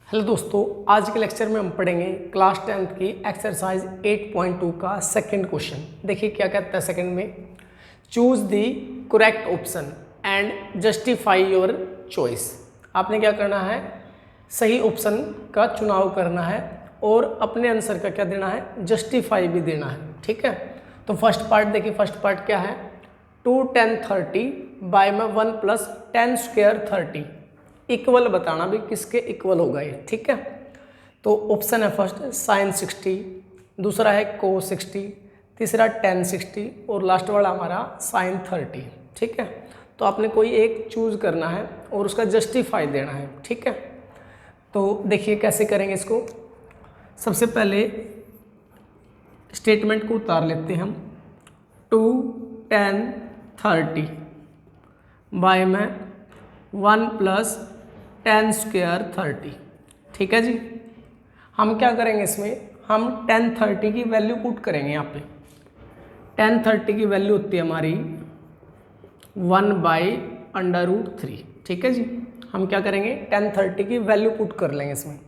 Hello दोस्तों, आज के लेक्चर में हम पढ़ेंगे क्लास 10th की एक्सरसाइज 8.2 का सेकंड क्वेश्चन। देखिए क्या कहता है सेकंड में, choose the correct option and justify your choice. आपने क्या करना है, सही ऑप्शन का चुनाव करना है और अपने आंसर का क्या देना है, जस्टिफाई भी देना है। ठीक है, तो फर्स्ट पार्ट देखिए, फर्स्ट पार्ट क्या है, 2 10 30 बाय में 1 + 10 स्क्वायर 30 इक्वल बताना भी किसके इक्वल होगा ये। ठीक है, तो ऑप्शन है फर्स्ट sin 60, दूसरा है cos 60, तीसरा tan 60 और लास्ट वाला हमारा sin 30। ठीक है, तो आपने कोई एक चूज करना है और उसका जस्टिफाई देना है। ठीक है, तो देखिए कैसे करेंगे इसको। सबसे पहले स्टेटमेंट को उतार लेते हैं हम। 2 10 30 बाय में 1 + 10 स्क्वायर 30। ठीक है जी, हम क्या करेंगे इसमें, हम 10 30 की वैल्यू पुट करेंगे यहाँ पे। 10 30 की वैल्यू होती है हमारी 1/√3। ठीक है जी, हम क्या करेंगे, 10 30 की वैल्यू पुट कर लेंगे इसमें।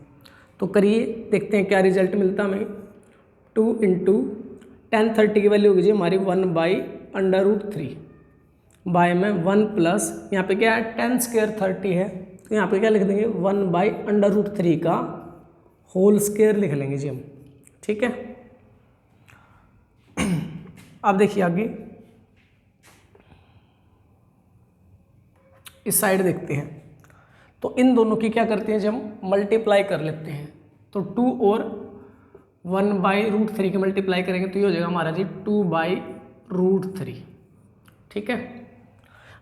तो करिए, देखते हैं क्या रिजल्ट मिलता हमें। 2 × 10 30 की वैल्यू होगी जी हमारी 1/√3 बाय में 1 प्लस, यहाँ पे क्या है 10 स्क्वायर 30 है, तो यहाँ पे क्या लिख देंगे 1/√3 का होल स्क्वायर लिख लेंगे जी हम। ठीक है, अब देखिए आगे इस साइड देखते हैं, तो इन दोनों की क्या करते हैं जब हम मल्टीप्लाई कर लेते हैं, तो 2 और 1/√3 के मल्टीप्लाई करेंगे तो ये हो जाएगा हमारा जी 2/√3। ठीक है,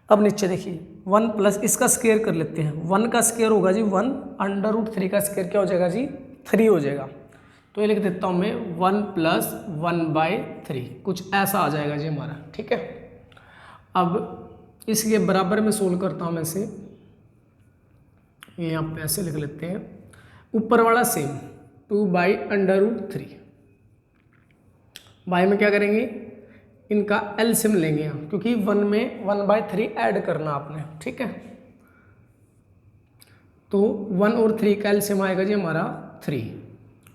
अब नीचे देखिए 1 प्लस इसका स्क्वायर कर लेते हैं। 1 का स्क्वायर होगा जी 1/√3 का स्क्वायर क्या हो जाएगा जी 3 हो जाएगा। तो ये लिख देता हूँ मैं 1 + 1/3, कुछ ऐसा आ जाएगा जी हमारा। ठीक है, अब इसके बराबर में सोल्व करता हूँ मैं इसे, ये यहाँ पे ऐसे लिख लेते हैं। ऊपर वाला सेम 2/√3 बाय में क्या करेंगे, इनका एलसीएम लेंगे यहाँ, क्योंकि 1 में 1/3 ऐड करना आपने। ठीक है, तो 1 और 3 का एलसीएम आएगा जी हमारा 3।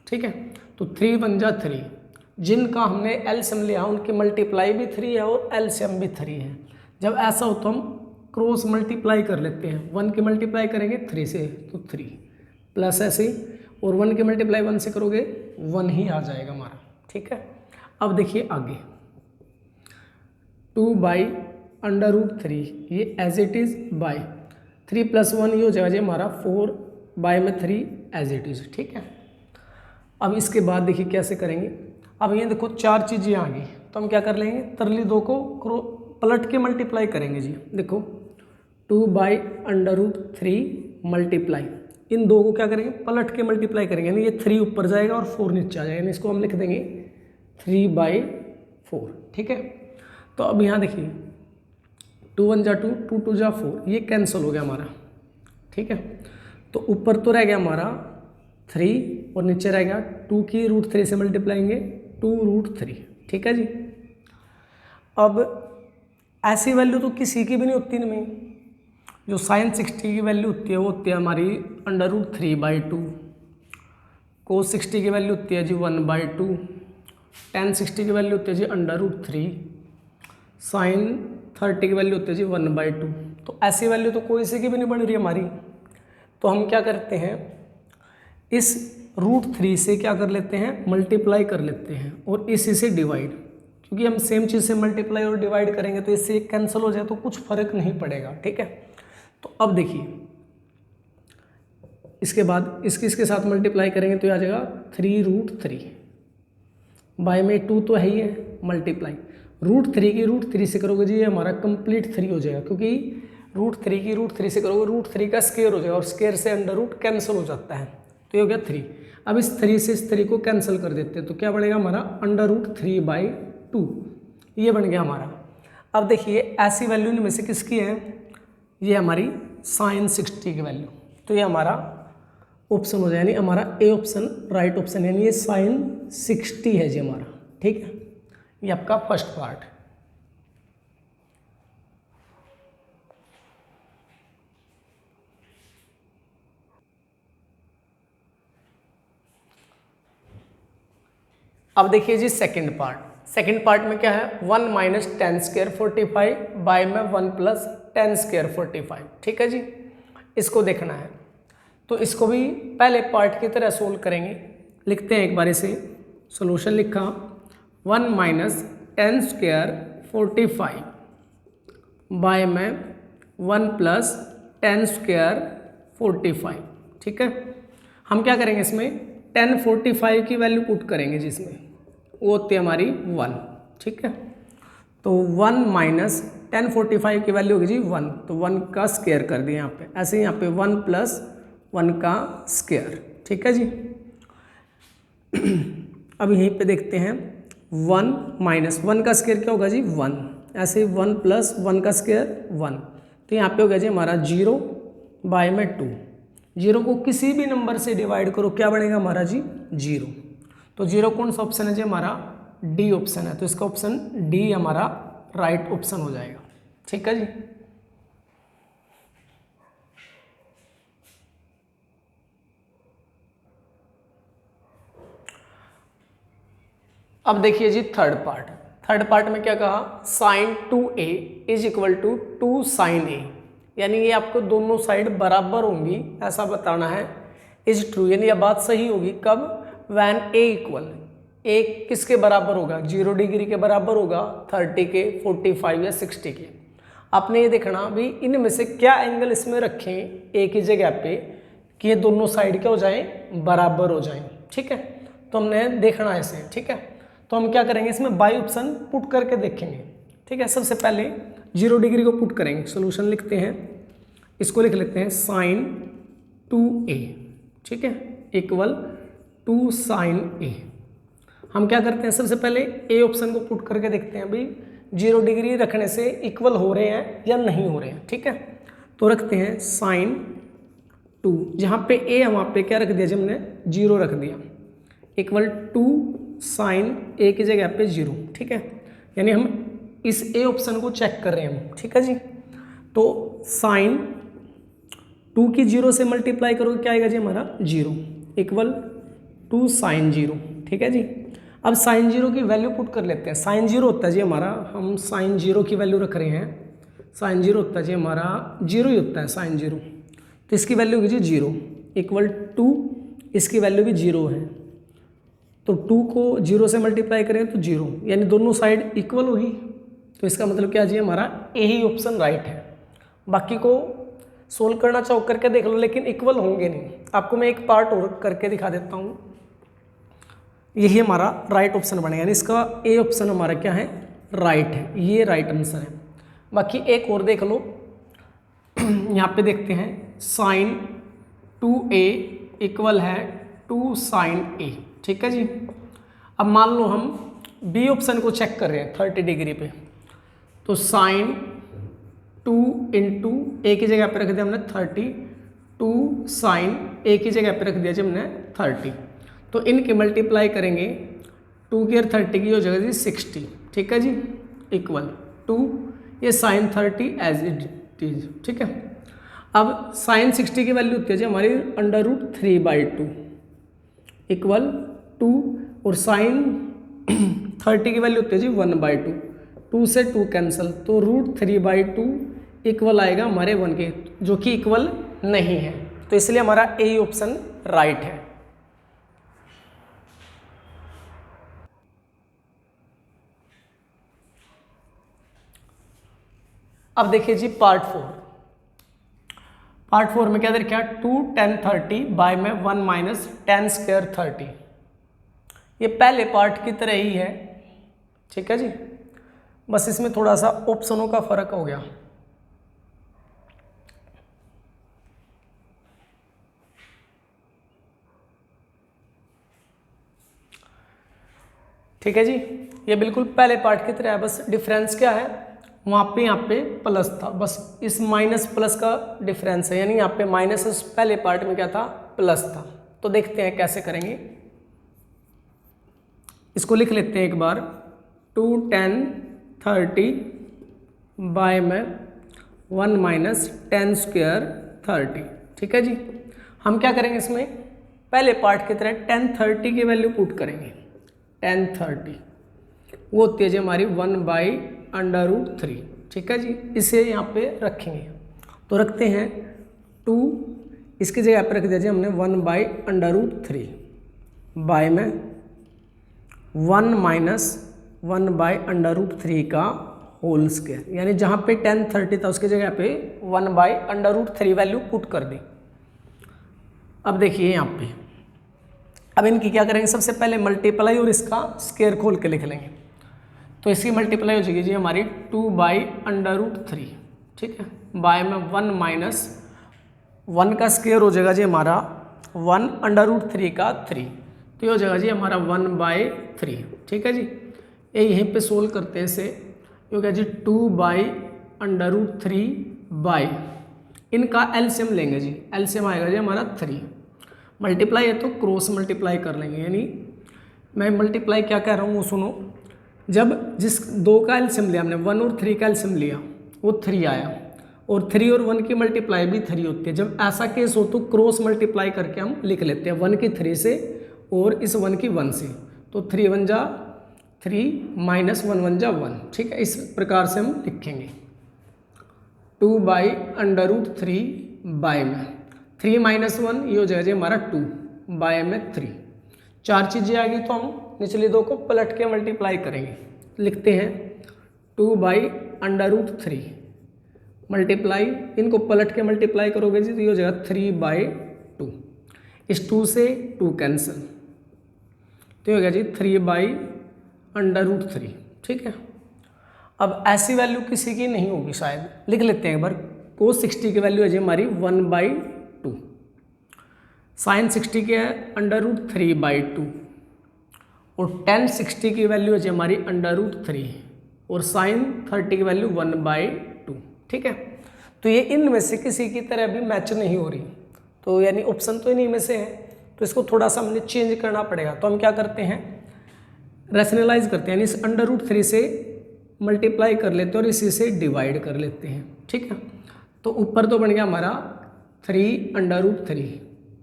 ठीक है, तो 3 बन जा 3, जिनका हमने एलसीएम लिया उनकी मल्टीप्लाई भी 3 है और एलसीएम भी 3 है। जब ऐसा हो तो हम क्रॉस मल्टीप्लाई कर लेते हैं। 1 की मल्टीप्लाई करेंगे 3 से तो 3 प्लस ऐसे, और 1 की मल्टीप्लाई 1 से करोगे 1 ही आ जाएगा हमारा। ठीक है, अब देखिए आगे 2/√3 ये एज इट इज़ बाय 3 + 1 ये हो जाएगा जी हमारा 4 बाय में 3 एज इट इज़। ठीक है, अब इसके बाद देखिए कैसे करेंगे। अब ये देखो 4 चीज़ें आ गई, तो हम क्या कर लेंगे, तरली 2 को पलट के मल्टीप्लाई करेंगे जी। देखो 2/√3 मल्टीप्लाई, इन 2 को क्या करेंगे, पलट के मल्टीप्लाई करेंगे, यानी ये 3 ऊपर जाएगा और 4 नीचे आ जाएगा, यानी इसको हम लिख देंगे 3/4। ठीक है, तो अब यहाँ देखिए 2 1 जा 2, 2 2 जा 4, ये कैंसिल हो गया हमारा। ठीक है, तो ऊपर तो रह गया हमारा 3 और नीचे रह गया 2 की √3 से मल्टीप्लाएंगे 2√3। ठीक है जी, अब ऐसी वैल्यू तो किसी की भी नहीं होती इनमें। जो sin 60 की वैल्यू होती है वो होती है हमारी √3/2, cos 60 की वैल्यू होती है जी 1/2, tan 60 की वैल्यू होती है जी √3, sin 30 की वैल्यू होती है जी 1/2। तो ऐसी वैल्यू तो कोई सी की भी नहीं बन रही हमारी, तो हम क्या करते हैं, इस √3 से क्या कर लेते हैं, मल्टीप्लाई कर लेते हैं और इसी से डिवाइड, क्योंकि हम सेम चीज़ से मल्टीप्लाई और डिवाइड करेंगे तो इससे कैंसिल हो जाए तो कुछ फर्क नहीं पड़ेगा। ठीक है, तो अब देखिए इसके बाद इसके साथ मल्टीप्लाई करेंगे तो आ जाएगा 3√3 बाय में 2 तो है ही है, मल्टीप्लाई √3 की √3 से करोगे जी ये हमारा कंप्लीट 3 हो जाएगा, क्योंकि √3 की √3 से करोगे √3 का स्क्वायर हो जाएगा और स्क्वायर से अंडर कैंसिल हो जाता है, तो ये हो गया 3। अब इस 3 से इस 3 को कैंसिल कर देते हैं तो क्या बनेगा हमारा √3/2, ये बन गया हमारा। अब देखिए ऐसी वैल्यू इनमें से किसकी है, ये हमारी sin 60 की वैल्यू, तो ये हमारा ऑप्शन हो जाए, यानी हमारा ए ऑप्शन राइट ऑप्शन, यानी ये sin 60 है जी हमारा। ठीक है, ये आपका फर्स्ट पार्ट। अब देखिए जी सेकंड पार्ट में क्या है, 1 माइनस 10 स्क्वायर 45 बाय में 1 प्लस 10 स्क्वायर 45, ठीक है जी। इसको देखना है तो इसको भी पहले पार्ट की तरह सोल्व करेंगे। लिखते हैं एक बार इसे, सोल्यूशन लिखा 1 माइनस 10 स्क्वायर 45 बाय में 1 प्लस 10 स्क्वायर 45, ठीक है। हम क्या करेंगे इसमें 10 45 की वैल्यू पुट करेंगे जिसमें वो होती है हमारी 1, ठीक है। तो 1 माइनस 10 45 की वैल्यू होगी जी 1, तो 1 का स्क्वायर कर दिया यहाँ पे, ऐसे यहाँ पे 1 प्लस 1 का स्क्वायर, ठीक है जी। अब यहीं पे देखते हैं 1 माइनस 1 का स्क्वायर क्या होगा जी 1, ऐसे 1 प्लस 1 का स्क्वायर 1, तो यहाँ पे हो गया जी हमारा 0 बाय में 2, 0 को किसी भी नंबर से डिवाइड करो क्या बनेगा हमारा जी 0, तो 0 कौन सा ऑप्शन है जी हमारा डी ऑप्शन है, तो इसका ऑप्शन डी हमारा राइट ऑप्शन हो जाएगा, ठीक है जी। अब देखिए जी थर्ड पार्ट में क्या कहा, sine 2a is equal to 2 sine a, यानी ये आपको दोनों साइड बराबर होंगी ऐसा बताना है। इज ट्रू यानी यह बात सही होगी कब, वैन a इक्वल, a किसके बराबर होगा 0 डिग्री के बराबर होगा, 30 के 45 या 60 के। आपने ये देखना भी इनमें से क्या एंगल इसमें रखें a की जगह पे कि ये दोनों साइड क्या हो जाएं बराबर हो जाएं, ठीक है। तो हमने देखना है इसे, ठीक है। तो हम क्या करेंगे इसमें बाई ऑप्शन पुट करके देखेंगे, ठीक है। सबसे पहले 0 डिग्री को पुट करेंगे, सोल्यूशन लिखते हैं, इसको लिख लेते हैं साइन 2a, ठीक है, इक्वल 2 साइन a। हम क्या करते हैं सबसे पहले a ऑप्शन को पुट करके देखते हैं भाई 0 डिग्री रखने से इक्वल हो रहे हैं या नहीं हो रहे हैं, ठीक है। तो रखते हैं साइन 2, जहाँ पे a है वहाँ पे क्या रख दिया जी हमने 0 रख दिया, इक्वल 2 साइन a की जगह पे 0, ठीक है। यानी हम इस a ऑप्शन को चेक कर रहे हैं हम, ठीक है जी। तो साइन 2 की 0 से मल्टीप्लाई करोगे क्या आएगा जी हमारा 0, इक्वल 2 साइन 0, ठीक है जी। अब साइन 0 की वैल्यू पुट कर लेते हैं, साइन 0 होता है जी हमारा, हम साइन 0 की वैल्यू रख रहे हैं, साइन 0 होता है जी हमारा 0 ही होता है साइन 0, तो इसकी वैल्यू होगी जी 0, इक्वल 2, इसकी वैल्यू भी 0 है, तो 2 को 0 से मल्टीप्लाई करें तो 0, यानी दोनों साइड इक्वल होगी, तो इसका मतलब क्या जी हमारा यही ऑप्शन राइट है। बाकी को सोल्व करना चाहो करके देख लो, लेकिन इक्वल होंगे नहीं। आपको मैं एक पार्ट और करके दिखा देता हूँ, यही हमारा राइट ऑप्शन बनेगा, यानी इसका ए ऑप्शन हमारा क्या है राइट है, ये राइट आंसर है। बाकी एक और देख लो, यहाँ पे देखते हैं साइन 2a इक्वल है 2 साइन a, ठीक है जी। अब मान लो हम बी ऑप्शन को चेक कर रहे हैं 30 डिग्री पे, तो साइन 2 इंटू ए की जगह पे रख दिया हमने 30, 2 साइन ए की जगह पे रख दिया जी हमने 30, तो इनकी मल्टीप्लाई करेंगे 2 की और 30 की हो जाएगा जी 60, ठीक है जी, इक्वल 2 ये साइन 30 एज इट इज, ठीक है। अब साइन 60 की वैल्यू होती है जी हमारी √3/2 इक्वल 2, और साइन 30 की वैल्यू होती है जी 1/2, 2 से 2 कैंसिल, तो √3/2 इक्वल आएगा हमारे 1 के, जो कि इक्वल नहीं है, तो इसलिए हमारा ए ऑप्शन राइट है। अब देखिए जी पार्ट 4 में क्या दे रखा है 2 10 30 बाय में 1 माइनस 10 स्क्वायर 30, ये पहले पार्ट की तरह ही है, ठीक है जी, बस इसमें थोड़ा सा ऑप्शनों का फर्क हो गया। ठीक है जी, ये बिल्कुल पहले पार्ट की तरह है, बस डिफरेंस क्या है वहाँ पे यहाँ पे प्लस था, बस इस माइनस प्लस का डिफरेंस है, यानी यहाँ पे माइनस उस पहले पार्ट में क्या था प्लस था। तो देखते हैं कैसे करेंगे, इसको लिख लेते हैं एक बार 2 10 30 बाय में 1 माइनस 10 स्क्वायर 30, ठीक है जी। हम क्या करेंगे इसमें पहले पार्ट की तरह 10 30 की वैल्यू पुट करेंगे, tan30 वो होती है जी हमारी 1/√3। ठीक है जी, इसे यहाँ पे रखेंगे तो रखते हैं 2, इसकी जगह पे रख दिया जी हमने 1/√3 बाय में 1 माइनस 1/√3 का होल स्क्वायर, यानी जहाँ पे tan30 था उसकी जगह पे 1/√3 वैल्यू पुट कर दी। अब देखिए यहाँ पे अब इनकी क्या करेंगे, सबसे पहले मल्टीप्लाई और इसका स्क्वायर खोल के लिख लेंगे। तो इसकी मल्टीप्लाई हो जाएगी जी हमारी 2/√3। ठीक है, बाय में 1 माइनस 1 का स्क्वायर हो जाएगा जी हमारा 1/√3 का 3, तो ये हो जाएगा जी हमारा 1/3। ठीक है जी, ये यहीं पे सोल्व करते हैं इसे, ये हो गया जी 2/√3 बाय इनका एलसीएम लेंगे जी, एलसीएम आएगा जी हमारा 3, मल्टीप्लाई है तो क्रॉस मल्टीप्लाई कर लेंगे, यानी मैं मल्टीप्लाई क्या कह रहा हूँ वो सुनो। जब जिस 2 का एलसीएम लिया हमने, 1 और 3 का एलसीएम लिया वो 3 आया, और 3 और 1 की मल्टीप्लाई भी 3 होती है। जब ऐसा केस हो तो क्रॉस मल्टीप्लाई करके हम लिख लेते हैं, 1 की 3 से और इस 1 की 1 से, तो 3 1 जा 3 माइनस 1 1 जा 1। ठीक है, इस प्रकार से हम लिखेंगे 2/√3 बाय में 3 माइनस 1 ये हो जाएगा जी हमारा 2 बाय में 3। 4 चीज़ें आ गई तो हम निचले 2 को पलट के मल्टीप्लाई करेंगे, लिखते हैं 2/√3 मल्टीप्लाई, इनको पलट के मल्टीप्लाई करोगे जी तो ये हो जाएगा 3/2, इस 2 से 2 कैंसिल, तो ये हो गया जी 3/√3। ठीक है, अब ऐसी वैल्यू किसी की नहीं होगी शायद, लिख लेते हैं एक बार। cos 60 की वैल्यू है जी हमारी 1/2, sin 60 की है √3/2, और tan 60 की वैल्यू है जी हमारी √3, और sin 30 की वैल्यू 1/2। ठीक है, तो ये इनमें से किसी की तरह भी मैच नहीं हो रही, तो यानी ऑप्शन तो इन्हीं में से है, तो इसको थोड़ा सा हमने चेंज करना पड़ेगा। तो हम क्या करते हैं, रैशनलाइज करते हैं, यानी इस √3 से मल्टीप्लाई कर लेते हैं और इसी से डिवाइड कर लेते हैं। ठीक है, तो ऊपर तो बन गया हमारा 3/√3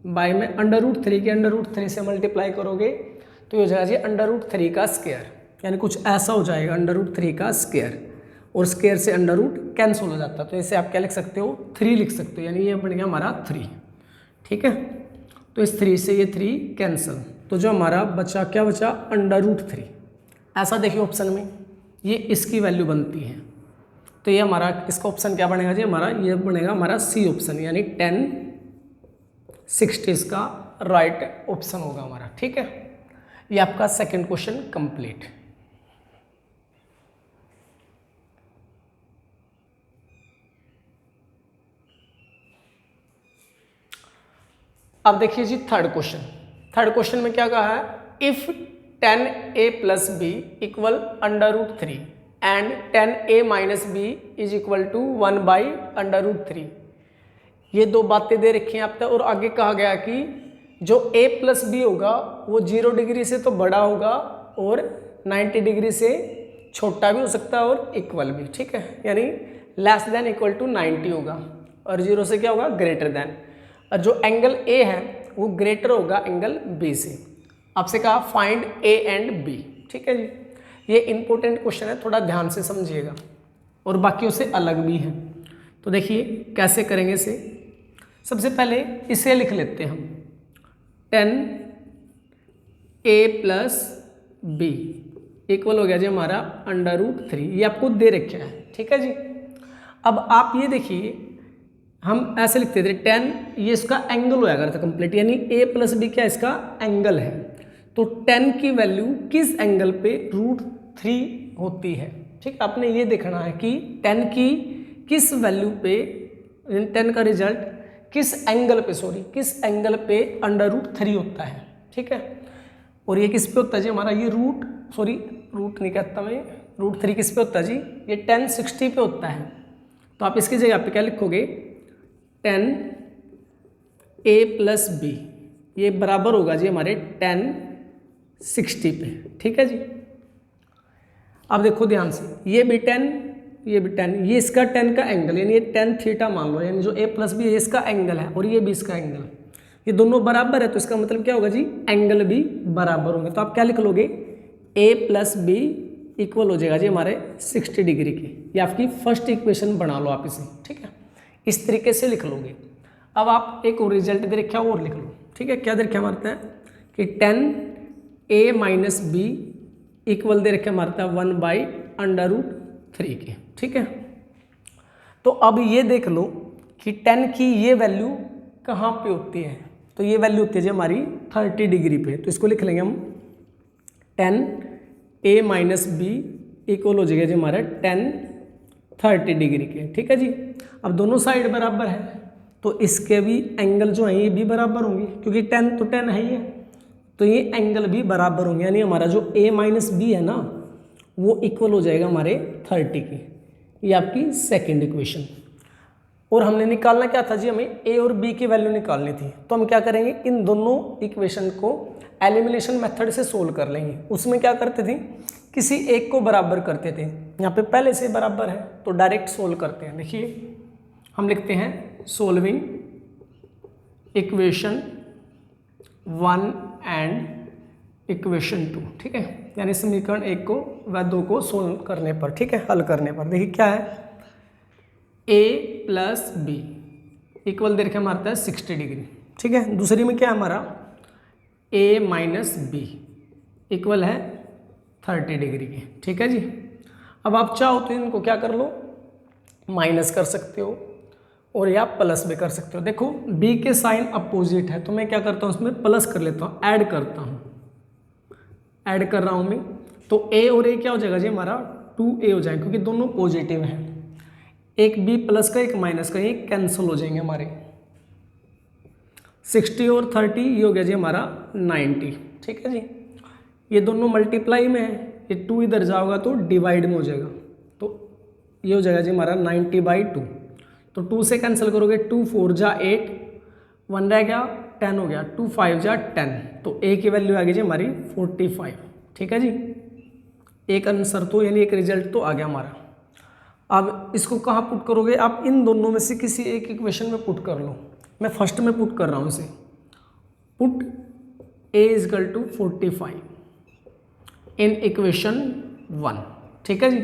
बाय में √3 के √3 से मल्टीप्लाई करोगे तो ये हो जाएगा जी √3 का स्क्वायर, यानी कुछ ऐसा हो जाएगा √3 का स्क्वायर, और स्क्वायर से अंडर कैंसिल हो जाता है, तो इसे आप क्या लिख सकते हो 3 लिख सकते हो, यानी ये बन गया हमारा 3। ठीक है, तो इस 3 से ये 3 कैंसिल, तो जो हमारा बचा क्या बचा √3। ऐसा देखिए ऑप्शन में ये इसकी वैल्यू बनती है, तो ये हमारा इसका ऑप्शन क्या बनेगा जी हमारा, ये बनेगा हमारा सी ऑप्शन, यानी 1060 इसका राइट ऑप्शन होगा हमारा। ठीक है, ये आपका सेकंड क्वेश्चन कंप्लीट। अब देखिए जी थर्ड क्वेश्चन में क्या कहा है, if 10a + b equal √3 and 10a - b is equal to 1/√3। ये 2 बातें दे रखी हैं आप तक, और आगे कहा गया कि जो a + b होगा वो 0 डिग्री से तो बड़ा होगा और 90 डिग्री से छोटा भी हो सकता है और इक्वल भी। ठीक है, यानी लेस देन इक्वल टू 90 होगा, और 0 से क्या होगा ग्रेटर देन, और जो एंगल a है वो ग्रेटर होगा एंगल b से। आपसे कहा फाइंड a एंड b। ठीक है जी, ये इंपॉर्टेंट क्वेश्चन है, थोड़ा ध्यान से समझिएगा, और बाकियों से अलग भी है। तो देखिए कैसे करेंगे इसे, सबसे पहले इसे लिख लेते हैं हम 10a + b इक्वल हो गया जी हमारा √3, ये आपको दे रखा है। ठीक है जी, अब आप ये देखिए हम ऐसे लिखते थे 10, ये इसका एंगल होया करता कंप्लीट, यानी a + b क्या इसका एंगल है, तो 10 की वैल्यू किस एंगल पे √3 होती है। ठीक, आपने ये देखना है कि 10 की किस वैल्यू पे, 10 का रिजल्ट किस एंगल पे, किस एंगल पे √3 होता है। ठीक है, और ये किस पे होता है जी हमारा, ये रूट नहीं कहता मैं, √3 किस पे होता है जी, ये 1060 पे होता है। तो आप इसकी जगह पे क्या लिखोगे 10a + b, ये बराबर होगा जी हमारे 1060 पे। ठीक है जी, अब देखो ध्यान से, ये भी 10 ये भी 10, ये इसका 10 का एंगल, यानी ये 10 थीटा मान लो, यानी जो a + b है इसका एंगल है और ये भी इसका एंगल, ये दोनों बराबर है, तो इसका मतलब क्या होगा जी एंगल भी बराबर होंगे। तो आप क्या लिख लोगे ए प्लस बी इक्वल हो जाएगा जी हमारे 60 डिग्री के। ये आपकी फर्स्ट इक्वेशन बना लो आप इसे, ठीक है, इस तरीके से लिख लोगे। अब आप एक और रिजल्ट दे रखा और लिख लो, ठीक है। क्या दे रखा हमारे है कि 10a माइनस बी इक्वल दे रखे हमारे 1/√3 के, ठीक है। तो अब ये देख लो कि 10 की ये वैल्यू कहाँ पे होती है, तो ये वैल्यू होती है जी हमारी 30 डिग्री पे। तो इसको लिख लेंगे हम 10a माइनस बी इक्वल हो जाएगा जी हमारा 30 डिग्री के, ठीक है जी। अब दोनों साइड बराबर है तो इसके भी एंगल जो है ये भी बराबर होंगे, क्योंकि 10 तो 10 है ही है, तो ये एंगल भी बराबर होंगे। यानी हमारा जो a माइनस बी है ना वो इक्वल हो जाएगा हमारे 30 के। ये आपकी सेकंड इक्वेशन। और हमने निकालना क्या था जी, हमें a और b की वैल्यू निकालनी थी। तो हम क्या करेंगे, इन दोनों इक्वेशन को एलिमिनेशन मेथड से सोल्व कर लेंगे। उसमें क्या करते थे, किसी एक को बराबर करते थे। यहाँ पे पहले से बराबर है तो डायरेक्ट सोल्व करते हैं। देखिए हम लिखते हैं सोल्विंग इक्वेशन 1 एंड इक्वेशन 2, ठीक है। यानी समीकरण 1 को व 2 को सोल्व करने पर, ठीक है, हल करने पर। देखिए क्या है, a प्लस बी इक्वल दे रखे हमारा 60 डिग्री, ठीक है। दूसरी में क्या है हमारा a माइनस बी इक्वल है 30 डिग्री के, ठीक है जी। अब आप चाहो तो इनको क्या कर लो, माइनस कर सकते हो और या प्लस भी कर सकते हो। देखो b के साइन अपोजिट है तो मैं क्या करता हूँ उसमें प्लस कर लेता हूँ, ऐड करता हूँ, ऐड कर रहा हूँ मैं। तो a और a क्या हो जाएगा जी हमारा 2a हो जाएगा, क्योंकि दोनों पॉजिटिव हैं। एक b प्लस का एक माइनस का, ये कैंसिल हो जाएंगे हमारे। 60 और 30 ये हो गया जी हमारा 90, ठीक है जी। ये दोनों मल्टीप्लाई में है, ये 2 इधर जाओगा तो डिवाइड में हो जाएगा, तो ये हो जाएगा जी हमारा 90/2। तो 2 से कैंसिल करोगे, 2 4 जा 8, 1 रह गया, 10 हो गया, 2 5 जा 10, तो a की वैल्यू आ गई जी हमारी 45, ठीक है जी। एक आंसर तो यानी एक रिजल्ट तो आ गया हमारा। अब इसको कहाँ पुट करोगे आप, इन दोनों में से किसी एक इक्वेशन में पुट कर लो। मैं फर्स्ट में पुट कर रहा हूँ इसे, पुट a = 45 इन इक्वेशन 1, ठीक है जी।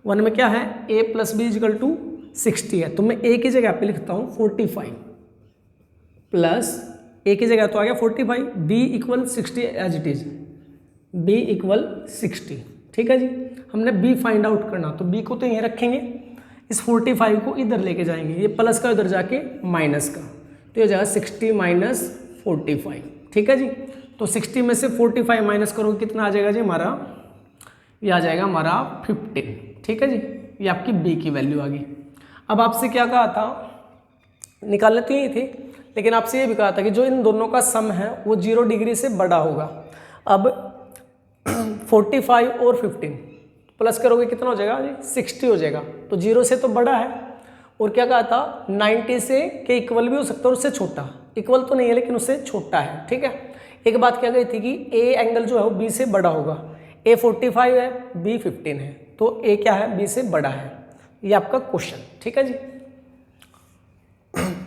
1 में क्या है, a प्लस बी = 60 है, तो मैं a की जगह पे लिखता हूँ 45 प्लस a की जगह तो आ गया 45, b = 60 as it is, b = 60, ठीक है जी। हमने b फाइंड आउट करना, तो b को तो यहीं रखेंगे, इस 45 को इधर लेके जाएंगे, ये प्लस का इधर जाके माइनस का, तो ये हो जाएगा 60 माइनस 45, ठीक है जी। तो 60 में से 45 माइनस करोगे कितना आ जाएगा जी हमारा, ये आ जाएगा हमारा 15, ठीक है जी। ये आपकी b की वैल्यू आ गई। अब आपसे क्या कहा था, निकालने तो यही थे, लेकिन आपसे ये भी कहा था कि जो इन दोनों का सम है वो 0 डिग्री से बड़ा होगा। अब 45 और 15 प्लस करोगे कितना हो जाएगा जी, 60 हो जाएगा, तो 0 से तो बड़ा है। और क्या कहा था, 90 से के इक्वल भी हो सकता है और उससे छोटा, इक्वल तो नहीं है लेकिन उससे छोटा है, ठीक है। एक बात क्या गई थी कि a एंगल जो है वो b से बड़ा होगा, a 45 है, b 15 है, तो a क्या है, b से बड़ा है। ये आपका क्वेश्चन, ठीक है जी।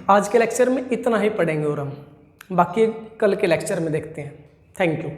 आज के लेक्चर में इतना ही पढ़ेंगे और हम बाकी कल के लेक्चर में देखते हैं। Thank you.